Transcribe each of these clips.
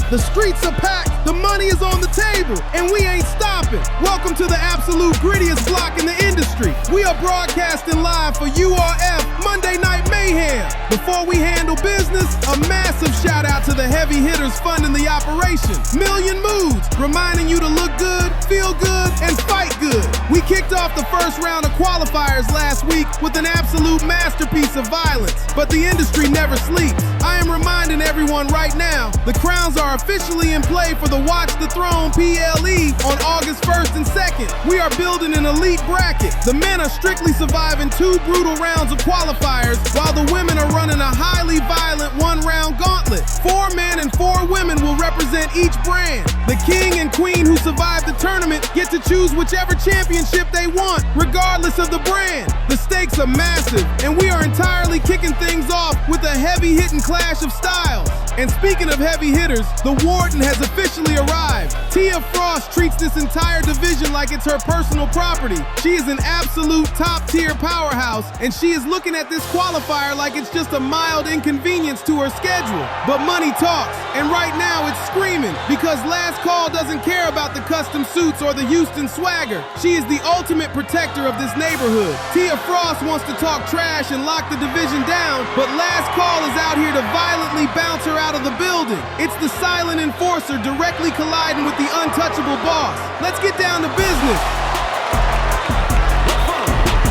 The streets are packed, the money is on the table, and we ain't stopping. Welcome to the absolute grittiest block in the industry. We are broadcasting live for URF Monday Night Mayhem. Before we handle business, a massive shout out to the heavy hitters funding the operation. Million Moods, reminding you to look good, feel good, and fight good. We kicked off the first round of qualifiers last week with an absolute masterpiece of violence, but the industry never sleeps. I am reminding everyone right now, the crowns are officially in play for the Watch the Throne PLE on August 1st and 2nd. We are building an elite bracket. The men are strictly surviving 2 brutal rounds of qualifiers, while the women are running a highly violent 1-round gauntlet. 4 men and 4 women will represent each brand. The king and queen who survive the tournament get to choose whichever championship they want, regardless of the brand. The stakes are massive, and we are entirely kicking things off with a heavy-hitting clash of styles. And speaking of heavy hitters, the warden has officially arrived. Tia Frost treats this entire division like it's her personal property. She is an absolute top-tier powerhouse, and she is looking at this qualifier like it's just a mild inconvenience to her schedule. But money talks, and right now it's screaming, because Last Call doesn't care about the custom suits or the Houston swagger. She is the ultimate protector of this neighborhood. Tia Frost wants to talk trash and lock the division down, but Last Call is out here to violently bounce her out of the building. It's the silent enforcer directly colliding with the untouchable boss. Let's get down to business.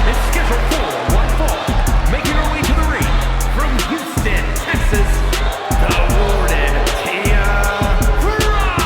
It's scheduled for one fall. Making her way to the ring from Houston, Texas, the warden, Tia Frost.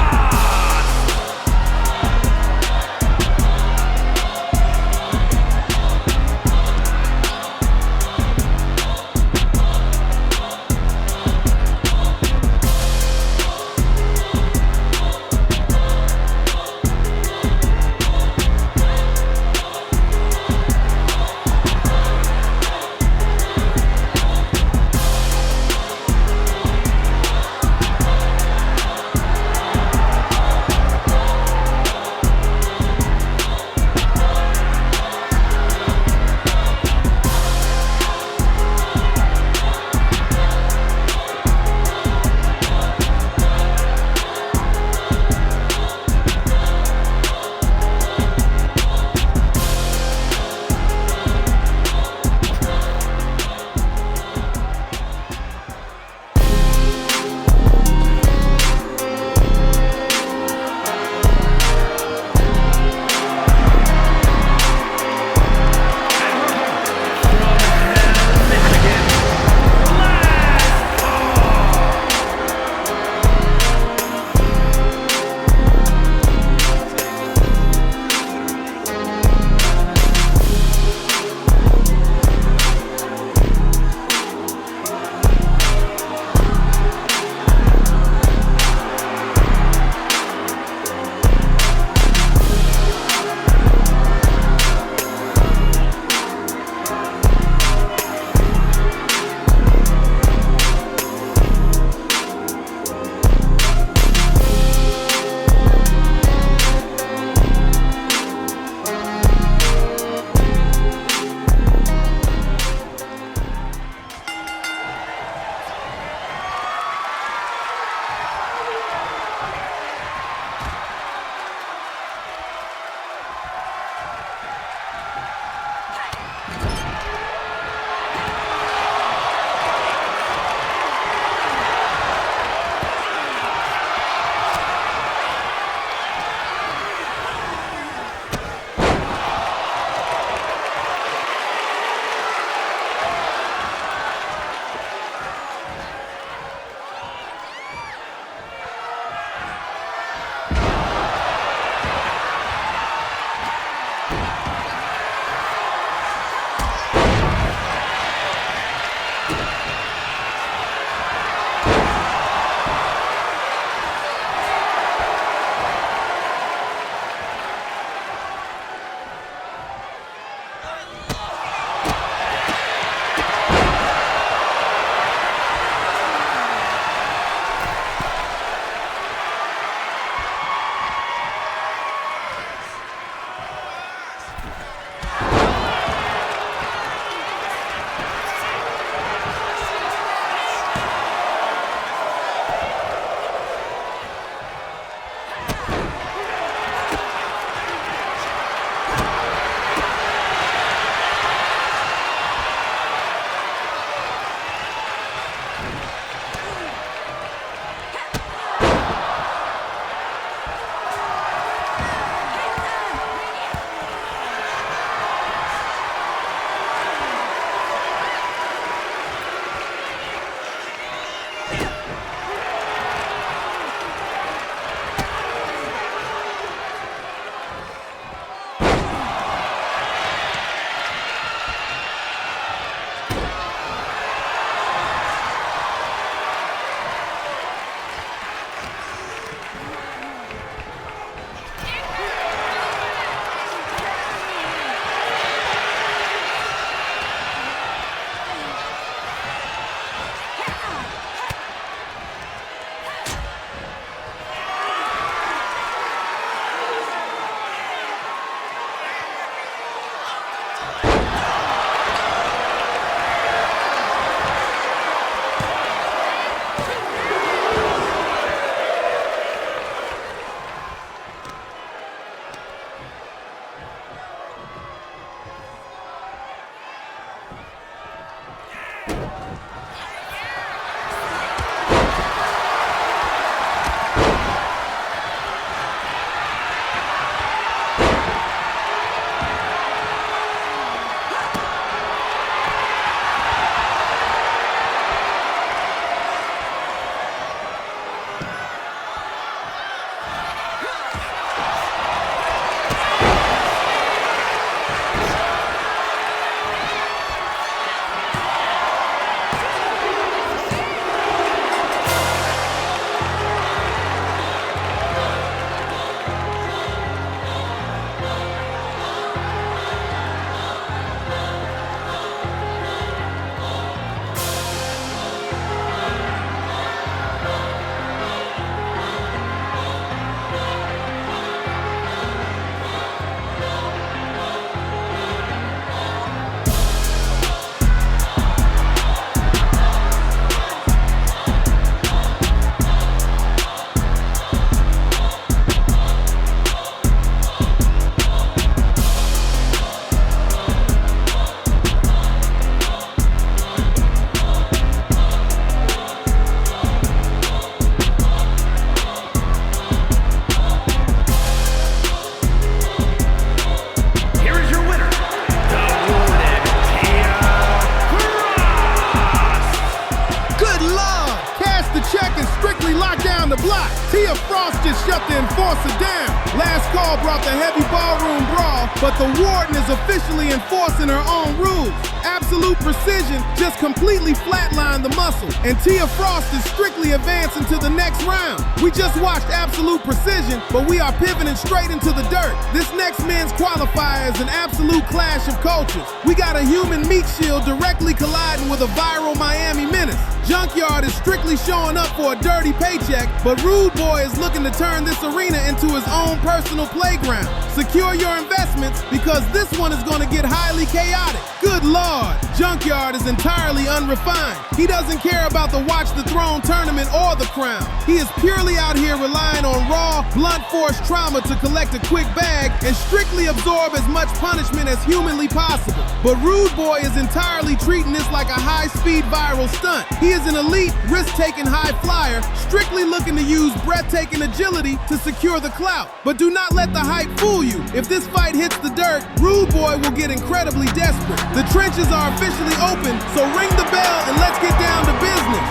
on the block. Tia Frost just shut the enforcer down. Last call brought the heavy ballroom brawl, but the warden is officially enforcing her own rules. Absolute Precision just completely flatlined the muscle, and Tia Frost is strictly advancing to the next round. We just watched Absolute Precision, but we are pivoting straight into the dirt. This next men's qualifier is an absolute clash of cultures. We got a human meat shield directly colliding with a viral Miami menace. Junkyard is strictly showing up for a dirty paycheck, but Rude Boy is looking to turn this arena into his own personal playground. Secure your investments because this one is going to get highly chaotic. Good Lord, Junkyard is entirely unrefined. He doesn't care about the Watch the Throne tournament or the crown. He is purely out here relying on raw, blunt force trauma to collect a quick bag and strictly absorb as much punishment as humanly possible. But Rude Boy is entirely treating this like a high-speed viral stunt. He is an elite, risk-taking high flyer, strictly looking to use breathtaking agility to secure the clout. But do not let the hype fool you. If this fight hits the dirt, Rude Boy will get incredibly desperate. The trenches are officially open, so ring the bell and let's get down to business.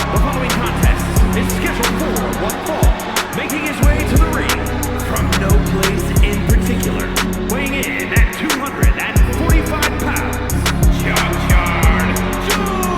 The following contest is scheduled for one fall, making his way to the ring from no place in particular, weighing in at 245 pounds, Junkyard Jones.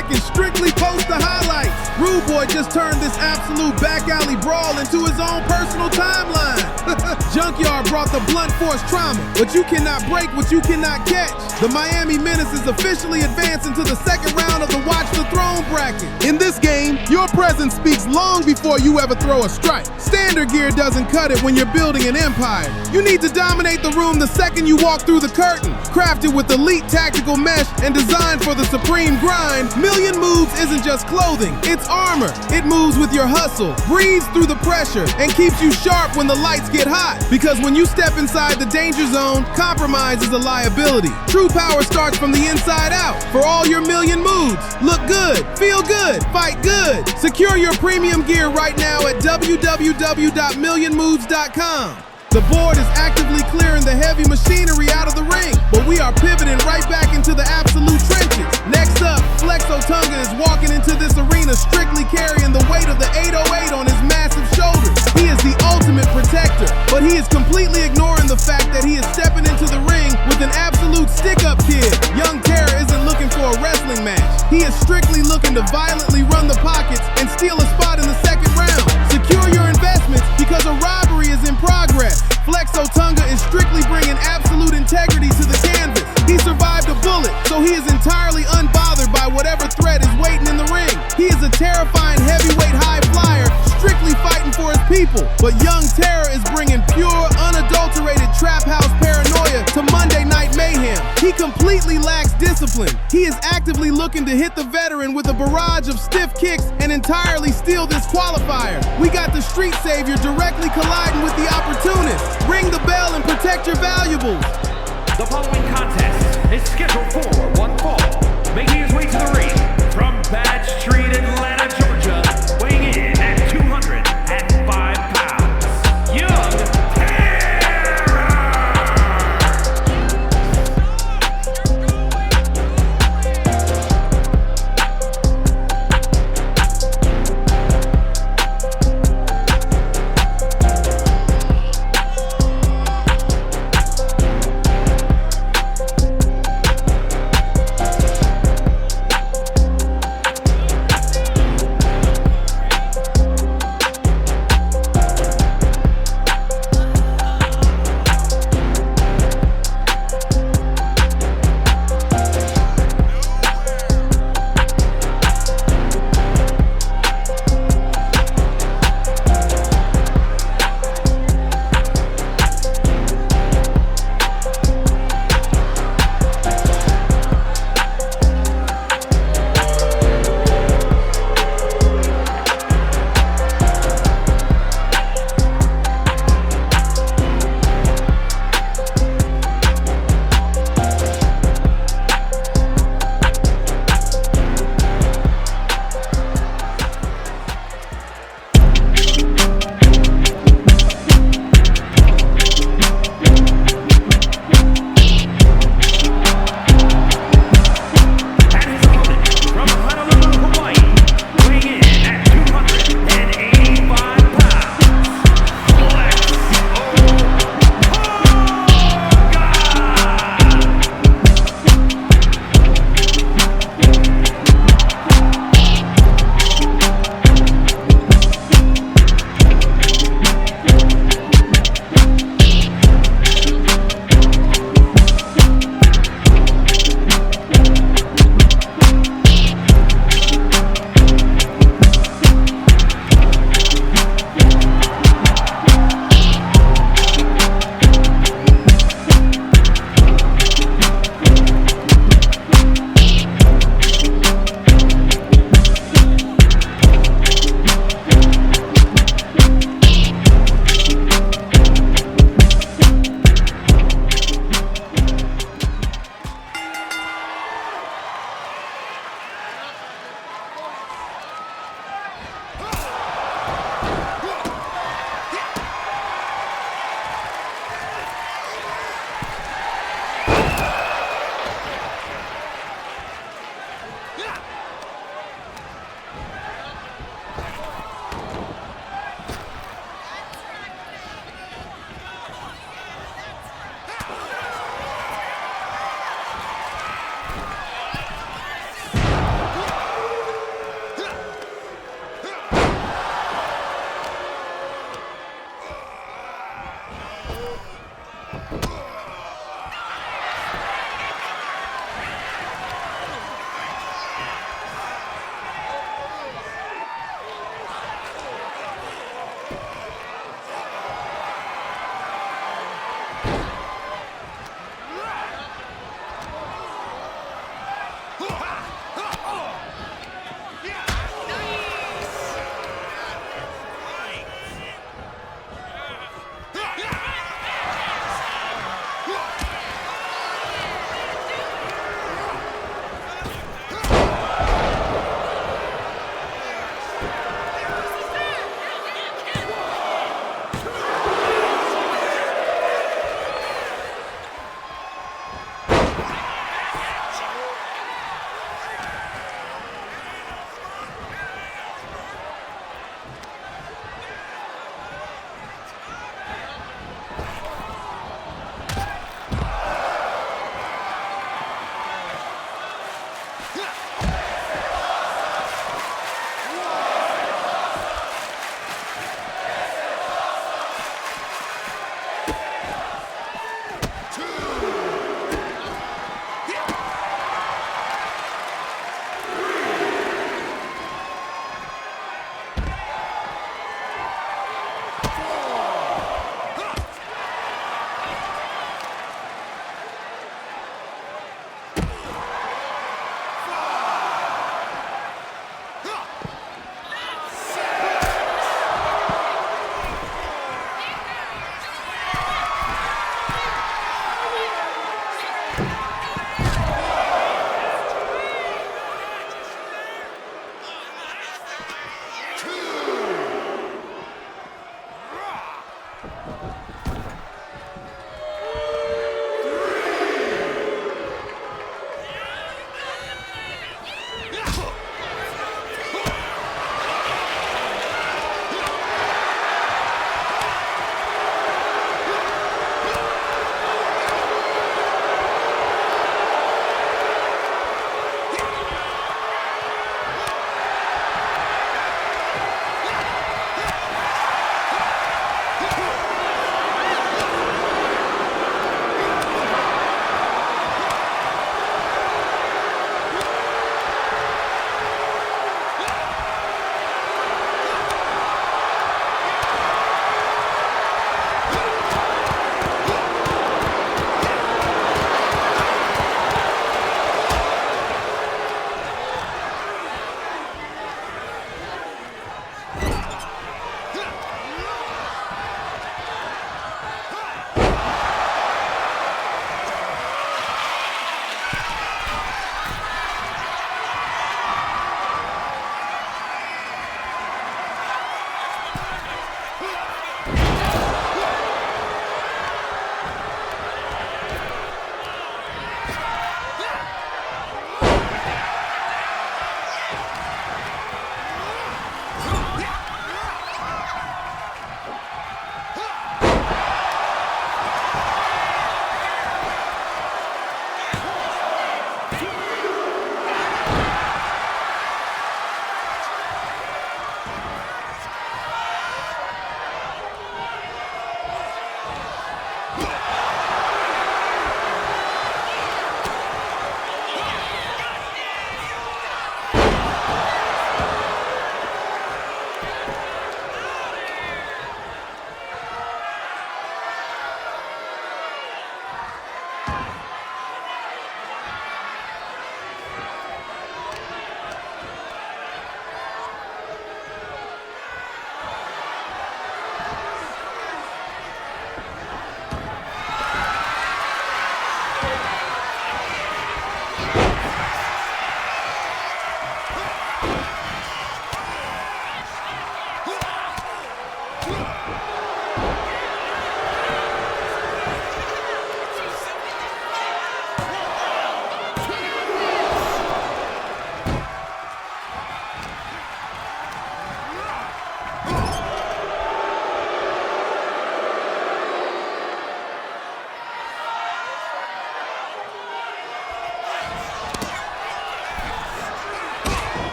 back and strictly post the highlights. Rude Boy just turned this absolute back alley brawl into his own personal timeline. Junkyard brought the blunt force trauma, but you cannot break what you cannot catch. The Miami Menace is officially advancing to the second round of the Watch the Throne bracket. In this game, your presence speaks long before you ever throw a strike. Standard gear doesn't cut it when you're building an empire. You need to dominate the room the second you walk through the curtain. Crafted with elite tactical mesh and designed for the supreme grind, Million Moves isn't just clothing, it's armor. It moves with your hustle, breathes through the pressure, and keeps you sharp when the lights get hot. Because when you step inside the danger zone, compromise is a liability. True power starts from the inside out. For all your million moves, look good, feel good, fight good. Secure your premium gear right now at www.millionmoves.com. The board is actively clearing the heavy machinery out of the ring, but we are pivoting right back into the absolute trenches. Next up, Flexo Tunga is walking into this arena strictly carrying the weight of the 808 on his massive shoulders. He is the ultimate protector, but he is completely ignoring the fact that he is stepping into the ring with an absolute stick-up kid. Young Terror isn't looking for a wrestling match. He is strictly looking to violently run the pockets and steal a spot in the second round. Secure your investments because a robbery is in progress. Flexo Tunga is strictly bringing absolute integrity to the canvas. He survived a bullet, so he is entirely unbothered by whatever threat is waiting in the ring. He is a terrifying heavyweight high flyer, strictly fighting for his people. But Young Terror is bringing pure, unadulterated trap house paranoia to Monday Night Mayhem. He completely lacks discipline. He is actively looking to hit the veteran with a barrage of stiff kicks and entirely steal this qualifier. We got the street savior directly colliding with the opportunist. Ring the bell and protect your valuables. The following contest is scheduled for one fall. Making his way to the ring from Bad Street, Atlanta, Georgia, weighing in at 205 pounds, Young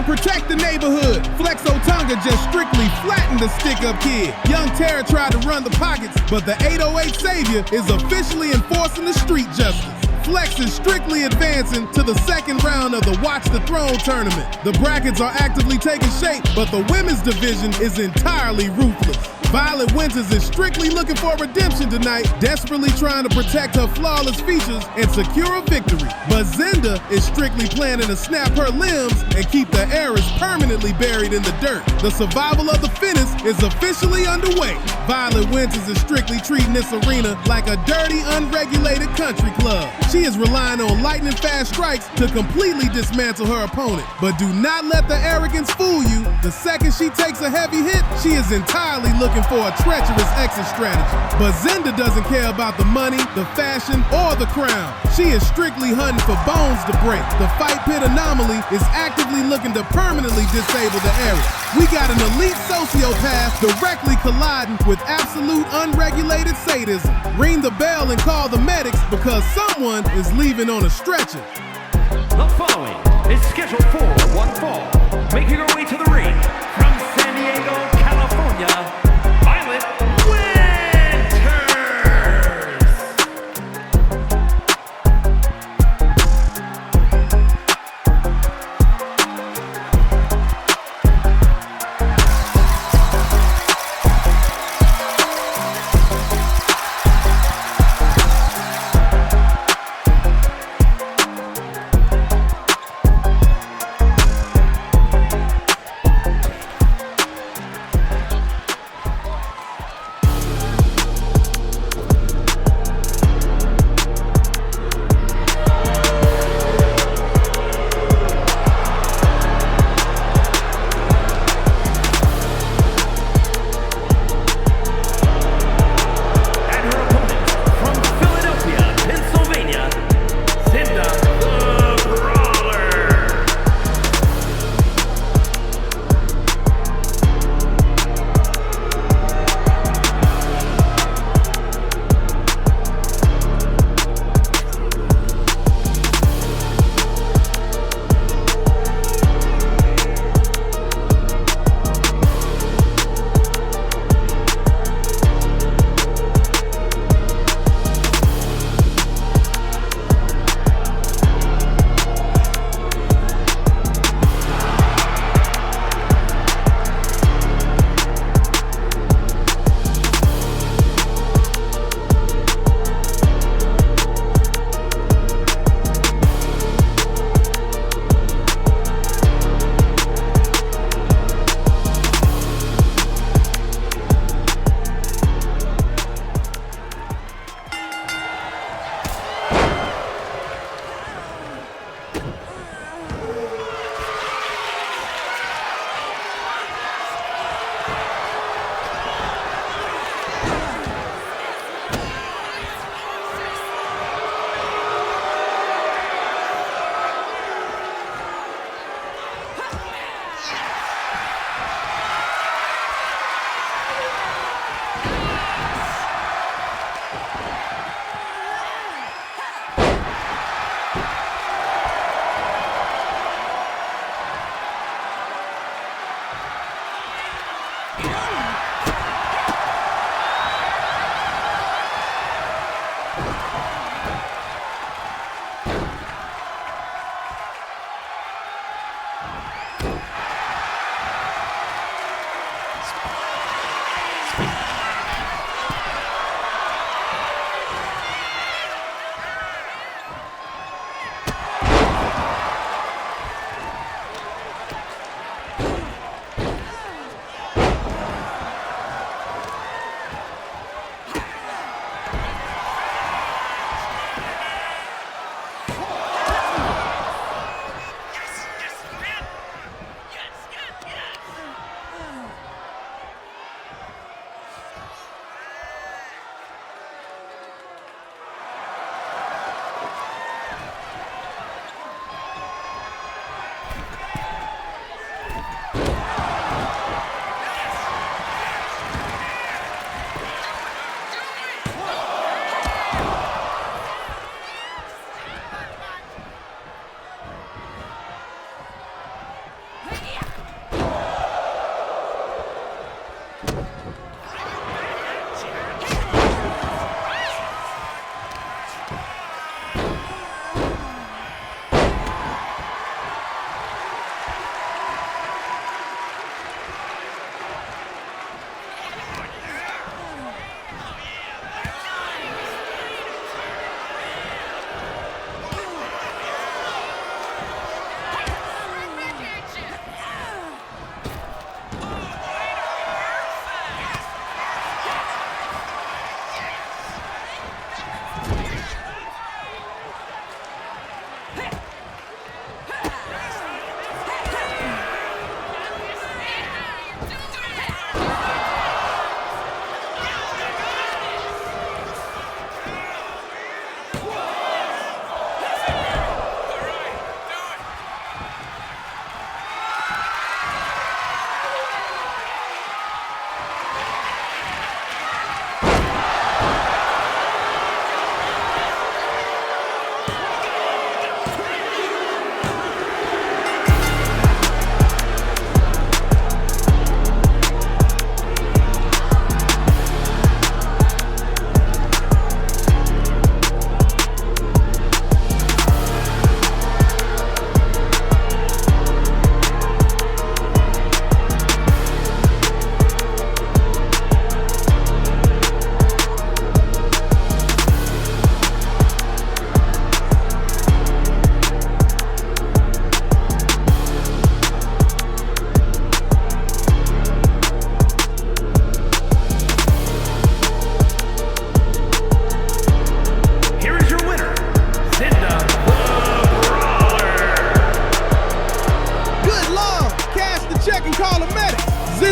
protect the neighborhood. Flexo Tonga just strictly flattened the stick-up kid. Young Terra tried to run the pockets, but the 808 Savior is officially enforcing the street justice. Flex is strictly advancing to the second round of the Watch the Throne tournament. The brackets are actively taking shape, but the women's division is entirely ruthless. Violet Winters is strictly looking for redemption tonight, desperately trying to protect her flawless features and secure a victory. But Zenda is strictly planning to snap her limbs and keep the heiress permanently buried in the dirt. The survival of the fittest is officially underway. Violet Winters is strictly treating this arena like a dirty, unregulated country club. She is relying on lightning-fast strikes to completely dismantle her opponent. But do not let the arrogance fool you. The second she takes a heavy hit, she is entirely looking for a treacherous exit strategy. But Zenda doesn't care about the money, the fashion, or the crown. She is strictly hunting for bones to break. The Fight Pit Anomaly is actively looking to permanently disable the area. We got an elite sociopath directly colliding with absolute unregulated sadism. Ring the bell and call the medics because someone is leaving on a stretcher. The following is scheduled for one fall. Making her way to the ring from San Diego, California, Violet Winters.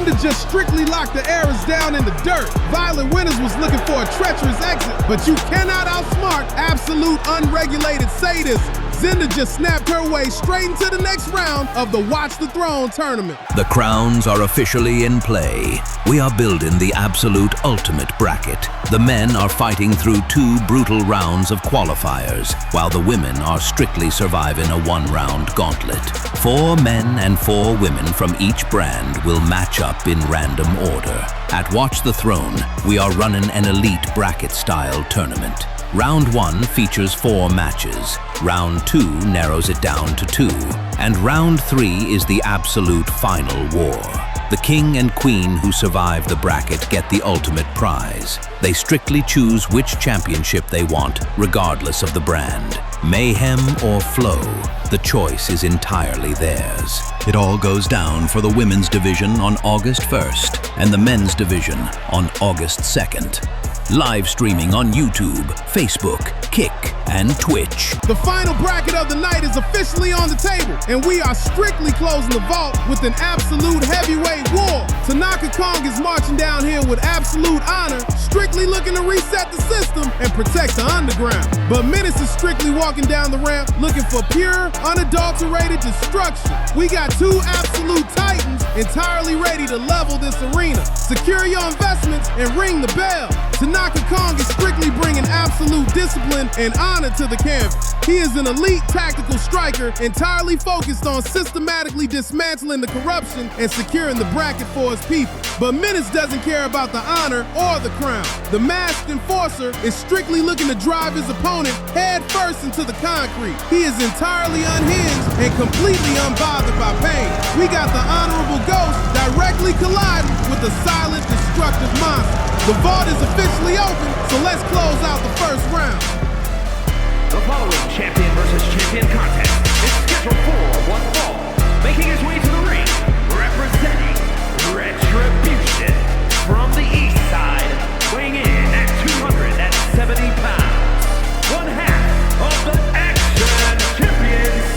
Zinda just strictly locked the Arabs down in the dirt. Violet Winters was looking for a treacherous exit, but you cannot outsmart absolute unregulated sadism. Zinda just snapped her way straight into the next round of the Watch the Throne tournament. The crowns are officially in play. We are building the absolute ultimate bracket. The men are fighting through 2 brutal rounds of qualifiers, while the women are strictly surviving a 1-round gauntlet. 4 men and 4 women from each brand will match up in random order. At Watch the Throne, we are running an elite bracket-style tournament. Round 1 features 4 matches, Round 2 narrows it down to 2, and Round 3 is the absolute final war. The king and queen who survive the bracket get the ultimate prize. They strictly choose which championship they want, regardless of the brand. Mayhem or Flow, the choice is entirely theirs. It all goes down for the women's division on August 1st and the men's division on August 2nd. Live streaming on YouTube, Facebook, Kick, and Twitch. The final bracket of the night is officially on the table, and we are strictly closing the vault with an absolute heavyweight war. Tanaka Kong is marching down here with absolute honor, strictly looking to reset the system and protect the underground. But Menace is strictly walking down the ramp looking for pure, unadulterated destruction. We got 2 absolute titans entirely ready to level this arena. Secure your investments and ring the bell. Tanaka Kong is strictly bringing absolute discipline and honor to the canvas. He is an elite tactical striker entirely focused on systematically dismantling the corruption and securing the bracket for his people. But Menace doesn't care about the honor or the crown. The masked enforcer is strictly looking to drive his opponent head first into the concrete. He is entirely unhinged and completely unbothered by pain. We got the honorable ghost directly colliding with the silent, destructive monster. The vault is officially open, so let's close out the first round. The following champion versus champion contest is scheduled for one fall. Making his way to the ring, representing Retribution from the east side, weighing in at 270 pounds. One half of the Action Champions,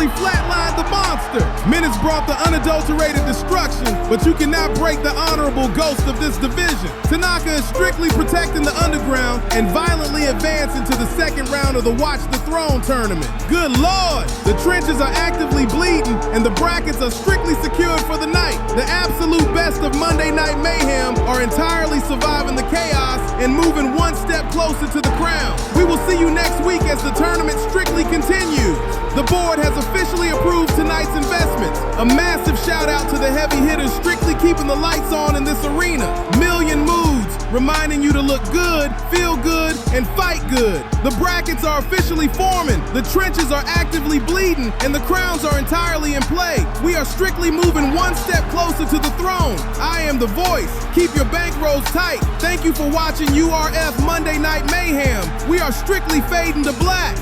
officially flatlined the monster. Minutes brought the unadulterated destruction, but you cannot break the honorable ghost of this division. Tanaka is strictly protecting the underground and violently advancing to the second round of the Watch the Throne tournament. Good Lord! The trenches are actively bleeding and the brackets are strictly secured for the night. The absolute best of Monday Night Mayhem are entirely surviving the chaos and moving one step closer to the crown. We will see you next week as the tournament strictly continues. The board has officially approved tonight's investments. A massive shout out to the heavy hitters strictly keeping the lights on in this arena. Million moods, reminding you to look good, feel good, and fight good. The brackets are officially forming, the trenches are actively bleeding, and the crowns are entirely in play. We are strictly moving one step closer to the throne. I am the voice. Keep your bankrolls tight. Thank you for watching URF Monday Night Mayhem. We are strictly fading to black.